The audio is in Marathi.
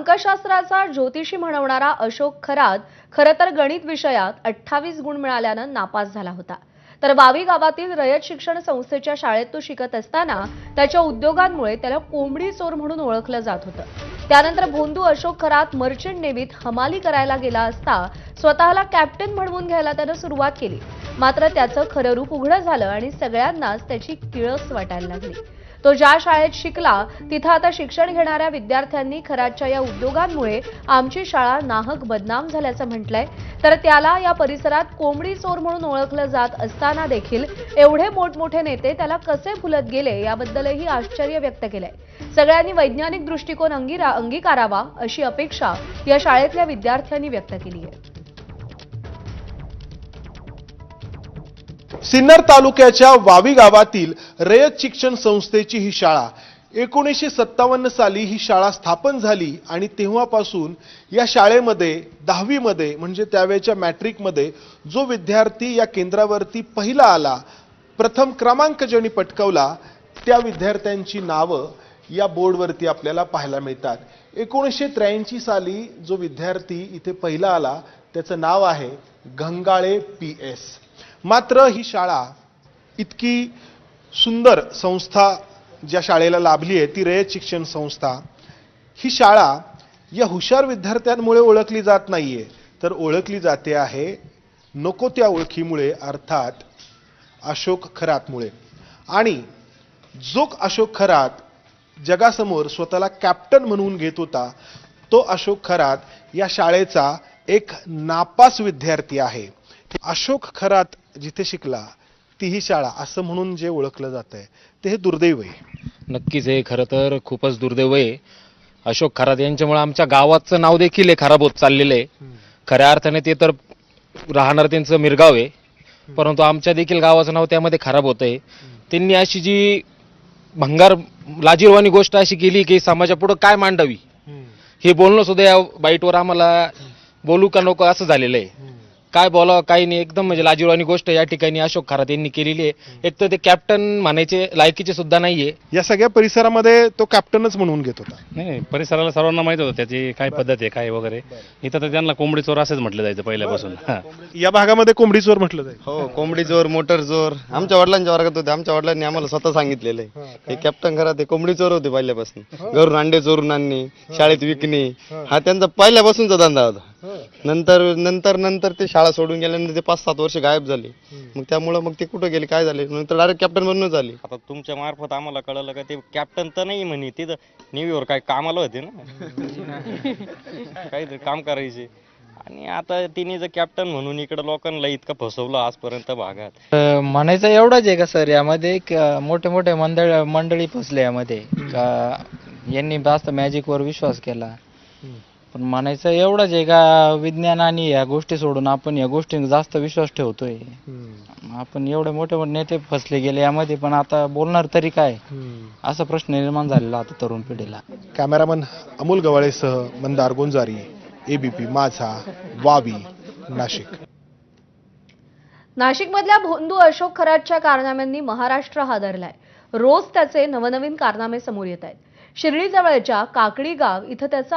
अंकशास्त्राचा ज्योतिषी म्हणवणारा अशोक खरात खरं तर गणित विषयात 28 गुण मिळाल्यानं नापास झाला होता। तर वावी गावातील रयत शिक्षण संस्थेच्या शाळेत तो शिकत असताना त्याच्या उद्योगांमुळे त्याला कोंबडी चोर म्हणून ओळखलं जात होतं। त्यानंतर भोंदू अशोक खरात मर्चंट नेव्हीत हमाली करायला गेला असता स्वतःला कॅप्टन म्हणवून घ्यायला त्यानं सुरुवात केली। मात्र त्याचं खरं रूप उघड झालं आणि सगळ्यांनाच त्याची किळस वाटायला लागली। तो ज्या शाळेत शिकला तिथं आता शिक्षण घेणाऱ्या विद्यार्थ्यांनी खरातच्या या उद्योगांमुळे आमची शाळा नाहक बदनाम झाल्याचं म्हटलंय। तर त्याला या परिसरात कोंबडी चोर म्हणून ओळखलं जात असताना देखील एवढे मोठमोठे नेते त्याला कसे भुलत गेले याबद्दलही आश्चर्य व्यक्त केलंय। सगळ्यांनी वैज्ञानिक दृष्टिकोन अंगीकारावा अशी अपेक्षा या शाळेतल्या विद्यार्थ्यांनी व्यक्त केली आहे। सिन्नर तालुक्याच्या वावी गावातील रयत शिक्षण संस्थेची ही शाळा 1957 साली ही शाळा स्थापन झाली आणि तेव्हापासून या शाळेमध्ये 10वी मध्ये म्हणजे त्यावेळच्या मॅट्रिक मध्ये जो विद्यार्थी या केंद्रावरती पहिला आला, प्रथम क्रमांक ज्यांनी पटकावला, त्या विद्यार्थ्यांची नावं या बोर्डवरती आपल्याला पाहायला मिळतात। 1983 साली जो विद्यार्थी इथे पहिला आला त्याचं नाव आहे घंगाळे PS। मात्र ही शाळा इतकी सुंदर संस्था ज्या शाळेला लाभली आहे ती रयत शिक्षण संस्था, ही शाळा या हुशार विद्यार्थ्यांमुळे ओळखली जात नाहीये, तर ओळखली जाते आहे नको त्या ओळखीमुळे, अर्थात अशोक खरातमुळे। आणि जो अशोक खरात जगासमोर स्वतःला कॅप्टन म्हणून घेत होता, तो अशोक खरात या शाळेचा एक नापास विद्यार्थी आहे। अशोक खरात जिथे शिकला ती ही शाळा असं म्हणून जे ओळखलं जात आहे ते हे दुर्दैव आहे। नक्कीच हे खरं तर खूपच दुर्दैव आहे। अशोक खरात यांच्यामुळे आमच्या गावाचं नाव देखील खराब होत चाललेलं आहे। खऱ्या अर्थाने ते तर राहणार त्यांचं मिरगाव आहे, परंतु आमच्या देखील गावाचं नाव त्यामध्ये खराब होत आहे। त्यांनी अशी जी भंगार लाजिरवाणी गोष्ट अशी केली की समाजापुढे काय मांडावी हे बोलणं सुद्धा या बाईटवर आम्हाला बोलू का नको असं झालेलं आहे। काय बोलावं काही नाही, एकदम म्हणजे लाजिरवाणी गोष्ट या ठिकाणी अशोक खरात यांनी केलेली आहे। एक तर ते कॅप्टन म्हणायचे लायकीचे सुद्धा नाहीये। या सगळ्या परिसरामध्ये तो कॅप्टनच म्हणून घेत होता। नाही, परिसराला सर्वांना माहित होतं त्याची काय पद्धत आहे काय वगैरे। इथं तर त्यांना कोंबडी चोर असंच म्हटलं जायचं पहिल्यापासून। या भागामध्ये कोंबडी चोर म्हटलं जाईल। हो, कोंबडी चोर, मोटर चोर आमच्या वडिलांच्या वर्गात होते। आमच्या वडिलांनी आम्हाला स्वतः सांगितलेलं आहे हे कॅप्टन खरात हे कोंबडी चोर होते पहिल्यापासून। घरून अंडे चोरून आणणे, शाळेत विकणे हा त्यांचा पहिल्यापासूनचा धंदा होता। नंतर ते शाळा सोडून गेल्यानंतर ते 5-7 वर्ष गायब झाले। मग त्यामुळे मग ते कुठे गेले काय झाले, नंतर डायरेक्ट कॅप्टन बनून झाले। आता तुमच्या मार्फत आम्हाला कळलं का ते कॅप्टन तर नाही म्हणे, तिथं नेव्हीवर काय कामाला होते ना काहीतरी काम करायचे, आणि आता तिने जर कॅप्टन म्हणून इकडे लोकांना इतकं फसवलं आजपर्यंत भागात। म्हणायचं एवढंच आहे का सर, यामध्ये मोठे मोठे मंडळी फसले यामध्ये का यांनी जास्त मॅजिकवर विश्वास केला। पण म्हणायचं एवढंच आहे का विज्ञान आणि या गोष्टी सोडून आपण या गोष्टी जास्त विश्वास ठेवतोय। आपण एवढे मोठे मोठे नेते फसले गेले यामध्ये, पण आता बोलणार तरी काय असा प्रश्न निर्माण झालेला आता तरुण पिढीला। कॅमेरामन अमोल गवाळेसह मंदार गोंजारी, ABP माझा, वावी, नाशिक। नाशिकमधल्या भोंदू अशोक खरातच्या कारनाम्यांनी महाराष्ट्र हादरलाय। रोज त्याचे नवनवीन कारनामे समोर येत आहेत। शिर्डी जवळच्या काकडी गाव इथं त्याचा